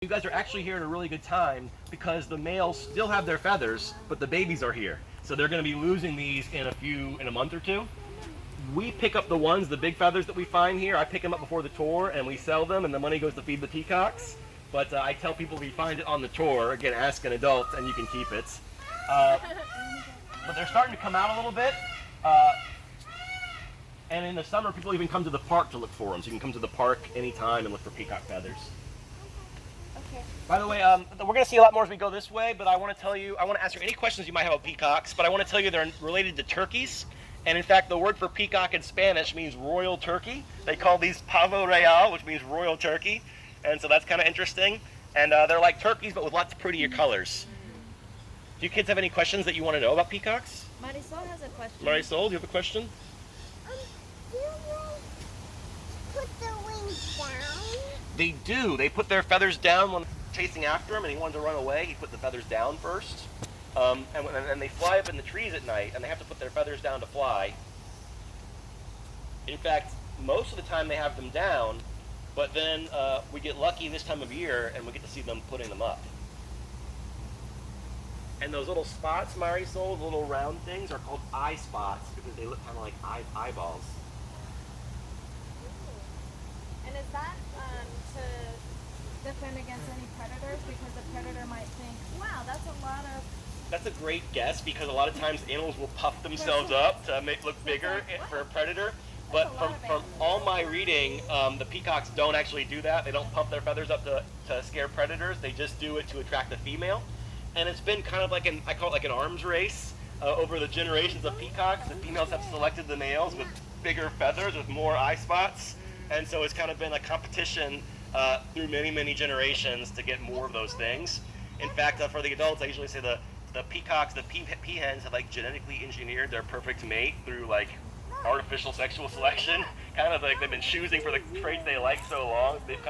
You guys are actually here at a really good time because the males still have their feathers, but the babies are here. So they're going to be losing these in a month or two. We pick up the big feathers that we find here. I pick them up before the tour and we sell them, and the money goes to feed the peacocks. But I tell people if you find it on the tour, again, ask an adult and you can keep it. But they're starting to come out a little bit. And in the summer, people even come to the park to look for them. So you can come to the park anytime and look for peacock feathers. Okay. By the way, we're going to see a lot more as we go this way, but I want to answer any questions you might have about peacocks, but I want to tell you they're related to turkeys. And in fact, the word for peacock in Spanish means royal turkey. They call these pavo real, which means royal turkey. And so that's kind of interesting. And they're like turkeys, but with lots of prettier colors. Do you kids have any questions that you want to know about peacocks? Marisol has a question. Marisol, do you have a question? Do they put their wings down? They do. They put their feathers down when chasing after him and he wanted to run away. He put the feathers down first. And they fly up in the trees at night, and they have to put their feathers down to fly. In fact, most of the time they have them down, but then we get lucky this time of year and we get to see them putting them up. And those little spots, Marisol, the little round things, are called eye spots because they look kind of like eyeballs. And is that to defend against any predators? Because the predator might think, wow, that's a lot of... That's a great guess because a lot of times animals will puff themselves up to make look bigger for a predator. But from all my reading, the peacocks don't actually do that. They don't puff their feathers up to scare predators. They just do it to attract the female. And it's been kind of like I call it like an arms race over the generations of peacocks. The females have selected the males with bigger feathers, with more eye spots. And so it's kind of been a competition through many, many generations to get more of those things. In fact, for the adults, I usually say the peacocks, the peahens have like genetically engineered their perfect mate through like artificial sexual selection. Kind of like they've been choosing for the traits they like so long. They've kind